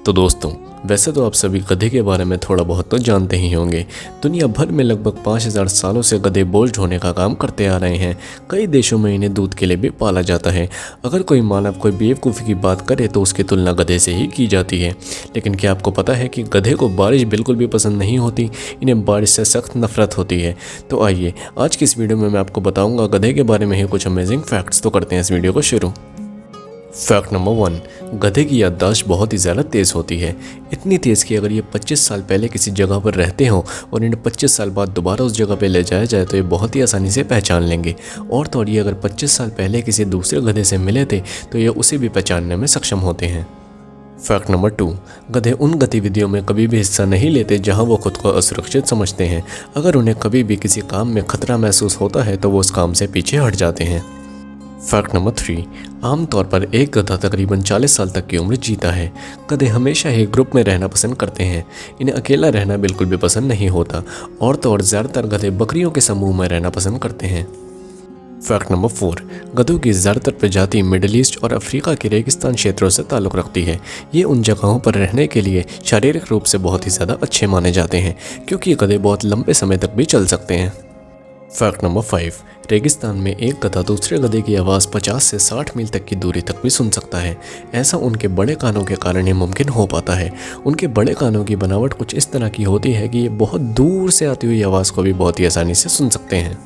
तो दोस्तों, वैसे तो आप सभी गधे के बारे में थोड़ा बहुत तो जानते ही होंगे। दुनिया भर में लगभग 5000 सालों से गधे बोझ ढोने का काम करते आ रहे हैं। कई देशों में इन्हें दूध के लिए भी पाला जाता है। अगर कोई मानव कोई बेवकूफ़ी की बात करे तो उसकी तुलना गधे से ही की जाती है। लेकिन क्या आपको पता है कि गधे को बारिश बिल्कुल भी पसंद नहीं होती, इन्हें बारिश से सख्त नफरत होती है। तो आइए आज की इस वीडियो में मैं आपको बताऊँगा गधे के बारे में ही कुछ अमेजिंग फैक्ट्स। तो करते हैं इस वीडियो को शुरू। फैक्ट नंबर 1, गधे की याददाश्त बहुत ही ज़्यादा तेज़ होती है। इतनी तेज़ कि अगर ये 25 साल पहले किसी जगह पर रहते हों और इन्हें 25 साल बाद दोबारा उस जगह पर ले जाया जाए तो ये बहुत ही आसानी से पहचान लेंगे। और तो और ये अगर 25 साल पहले किसी दूसरे गधे से मिले थे तो ये उसे भी पहचानने में सक्षम होते हैं। फैक्ट नंबर 2, गधे उन गतिविधियों में कभी भी हिस्सा नहीं लेते जहां वो खुद को असुरक्षित समझते हैं। अगर उन्हें कभी भी किसी काम में खतरा महसूस होता है तो वो उस काम से पीछे हट जाते हैं। फैक्ट नंबर 3, आमतौर पर एक गधा तकरीबन 40 साल तक की उम्र जीता है। गधे हमेशा ही ग्रुप में रहना पसंद करते हैं। इन्हें अकेला रहना बिल्कुल भी पसंद नहीं होता। और तो और ज़्यादातर गधे बकरियों के समूह में रहना पसंद करते हैं। फैक्ट नंबर 4, गधों की ज़्यादातर प्रजाति मिडल ईस्ट और अफ्रीका के रेगिस्तान क्षेत्रों से ताल्लुक़ रखती है। ये उन जगहों पर रहने के लिए शारीरिक रूप से बहुत ही ज़्यादा अच्छे माने जाते हैं क्योंकि गधे बहुत लंबे समय तक भी चल सकते हैं। फैक्ट नंबर 5, रेगिस्तान में एक गधा दूसरे गधे की आवाज़ 50 से 60 मील तक की दूरी तक भी सुन सकता है। ऐसा उनके बड़े कानों के कारण ही मुमकिन हो पाता है। उनके बड़े कानों की बनावट कुछ इस तरह की होती है कि ये बहुत दूर से आती हुई आवाज़ को भी बहुत ही आसानी से सुन सकते हैं।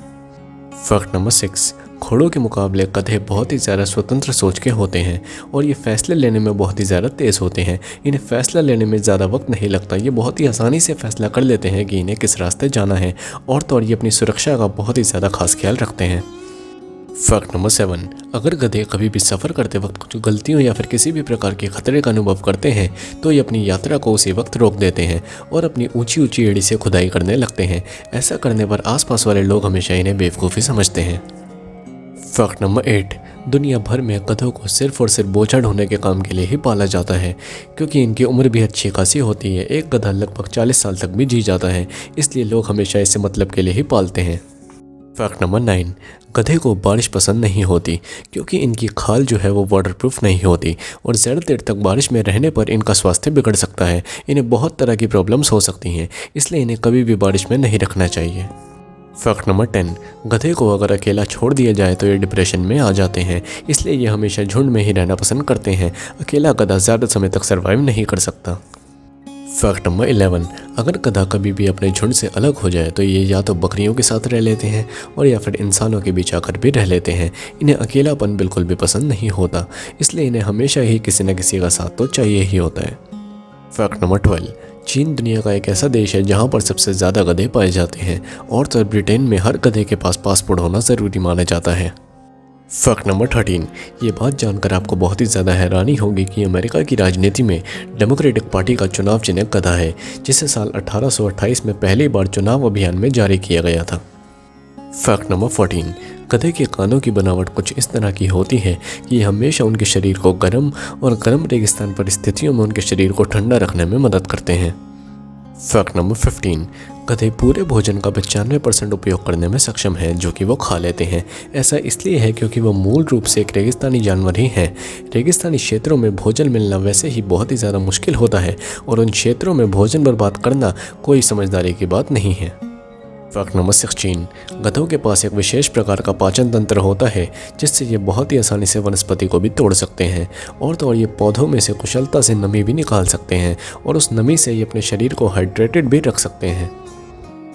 फैक्ट नंबर 6, घोड़ों के मुकाबले गधे बहुत ही ज़्यादा स्वतंत्र सोच के होते हैं और ये फैसले लेने में बहुत ही ज़्यादा तेज़ होते हैं। इन्हें फैसला लेने में ज़्यादा वक्त नहीं लगता। ये बहुत ही आसानी से फैसला कर लेते हैं कि इन्हें किस रास्ते जाना है। और तो और ये अपनी सुरक्षा का बहुत ही ज़्यादा खास ख्याल रखते हैं। फैक्ट नंबर 7, अगर गधे कभी भी सफ़र करते वक्त कुछ गलतियों या फिर किसी भी प्रकार के खतरे का अनुभव करते हैं तो ये अपनी यात्रा को उसी वक्त रोक देते हैं और अपनी ऊंची ऊंची एड़ी से खुदाई करने लगते हैं। ऐसा करने पर आसपास वाले लोग हमेशा इन्हें बेवकूफ़ी समझते हैं। फैक्ट नंबर 8, दुनिया भर में गधों को सिर्फ और सिर्फ बोझा ढोने के काम के लिए ही पाला जाता है क्योंकि इनकी उम्र भी अच्छी खासी होती है। एक गधा लगभग 40 साल तक भी जी जाता है, इसलिए लोग हमेशा इसे मतलब के लिए ही पालते हैं। फैक्ट नंबर 9, गधे को बारिश पसंद नहीं होती क्योंकि इनकी खाल जो है वो वाटरप्रूफ नहीं होती और ज़्यादा देर तक बारिश में रहने पर इनका स्वास्थ्य बिगड़ सकता है। इन्हें बहुत तरह की प्रॉब्लम्स हो सकती हैं, इसलिए इन्हें कभी भी बारिश में नहीं रखना चाहिए। फैक्ट नंबर 10, गधे को अगर अकेला छोड़ दिया जाए तो ये डिप्रेशन में आ जाते हैं, इसलिए ये हमेशा झुंड में ही रहना पसंद करते हैं। अकेला गधा ज़्यादा समय तक सर्वाइव नहीं कर सकता। फैक्ट नंबर 11, अगर गधा कभी भी अपने झुंड से अलग हो जाए तो ये या तो बकरियों के साथ रह लेते हैं और या फिर इंसानों के बीच आकर भी रह लेते हैं। इन्हें अकेलापन बिल्कुल भी पसंद नहीं होता, इसलिए इन्हें हमेशा ही किसी न किसी का साथ तो चाहिए ही होता है। फैक्ट नंबर 12, चीन दुनिया का एक ऐसा देश है जहां पर सबसे ज़्यादा गधे पाए जाते हैं और तो ब्रिटेन में हर गधे के पास पासपोर्ट होना ज़रूरी माना जाता है। फैक्ट नंबर 13, ये बात जानकर आपको बहुत ही ज़्यादा हैरानी होगी कि अमेरिका की राजनीति में डेमोक्रेटिक पार्टी का चुनाव चिन्ह गधा है, जिसे साल 1828 में पहली बार चुनाव अभियान में जारी किया गया था। फैक्ट नंबर 14, गधे के कानों की बनावट कुछ इस तरह की होती है कि ये हमेशा उनके शरीर को गर्म और गर्म रेगिस्तान परिस्थितियों में उनके शरीर को ठंडा रखने में मदद करते हैं। फैक्ट नंबर 15, गधे पूरे भोजन का 95% उपयोग करने में सक्षम हैं जो कि वो खा लेते हैं। ऐसा इसलिए है क्योंकि वो मूल रूप से एक रेगिस्तानी जानवर ही हैं। रेगिस्तानी क्षेत्रों में भोजन मिलना वैसे ही बहुत ही ज़्यादा मुश्किल होता है और उन क्षेत्रों में भोजन बर्बाद करना कोई समझदारी की बात नहीं है। फैक्ट नंबर 16, गधों के पास एक विशेष प्रकार का पाचन तंत्र होता है जिससे ये बहुत ही आसानी से वनस्पति को भी तोड़ सकते हैं और तो और ये पौधों में से कुशलता से नमी भी निकाल सकते हैं और उस नमी से ये अपने शरीर को हाइड्रेटेड भी रख सकते हैं।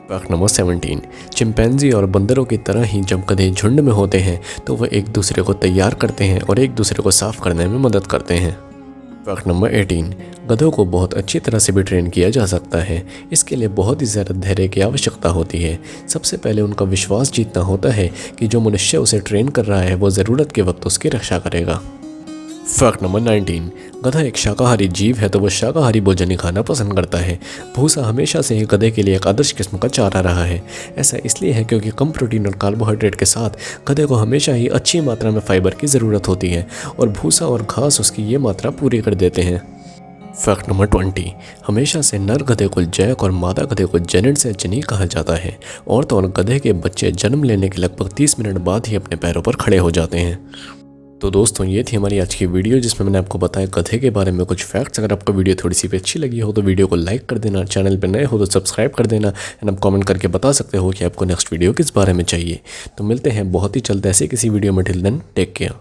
फैक्ट नंबर 17, चिंपैंजी और बंदरों की तरह ही जब गधे झुंड में होते हैं तो वह एक दूसरे को तैयार करते हैं और एक दूसरे को साफ करने में मदद करते हैं। फैक्ट नंबर 18, गधों को बहुत अच्छी तरह से भी ट्रेन किया जा सकता है। इसके लिए बहुत ही ज़्यादा धैर्य की आवश्यकता होती है। सबसे पहले उनका विश्वास जीतना होता है कि जो मनुष्य उसे ट्रेन कर रहा है वो ज़रूरत के वक्त उसकी रक्षा करेगा। फैक्ट नंबर 19, गधा एक शाकाहारी जीव है तो वह शाकाहारी भोजन ही खाना पसंद करता है। भूसा हमेशा से ही गधे के लिए एक आदर्श किस्म का चारा रहा है। ऐसा इसलिए है क्योंकि कम प्रोटीन और कार्बोहाइड्रेट के साथ गधे को हमेशा ही अच्छी मात्रा में फाइबर की ज़रूरत होती है और भूसा और घास उसकी ये मात्रा पूरी कर देते हैं। फैक्ट नंबर 20, हमेशा से नर गधे को जैक और मादा गधे को जेनेट से जनी कहा जाता है और तो और गधे के बच्चे जन्म लेने के लगभग 30 मिनट बाद ही अपने पैरों पर खड़े हो जाते हैं। तो दोस्तों ये थी हमारी आज की वीडियो जिसमें मैंने आपको बताया गधे के बारे में कुछ फैक्ट्स। अगर आपको वीडियो थोड़ी सी भी अच्छी लगी हो तो वीडियो को लाइक कर देना, चैनल पर नए हो तो सब्सक्राइब कर देना एंड आप कमेंट करके बता सकते हो कि आपको नेक्स्ट वीडियो किस बारे में चाहिए। तो मिलते हैं बहुत ही जल्द ऐसे किसी वीडियो में। Till then take care.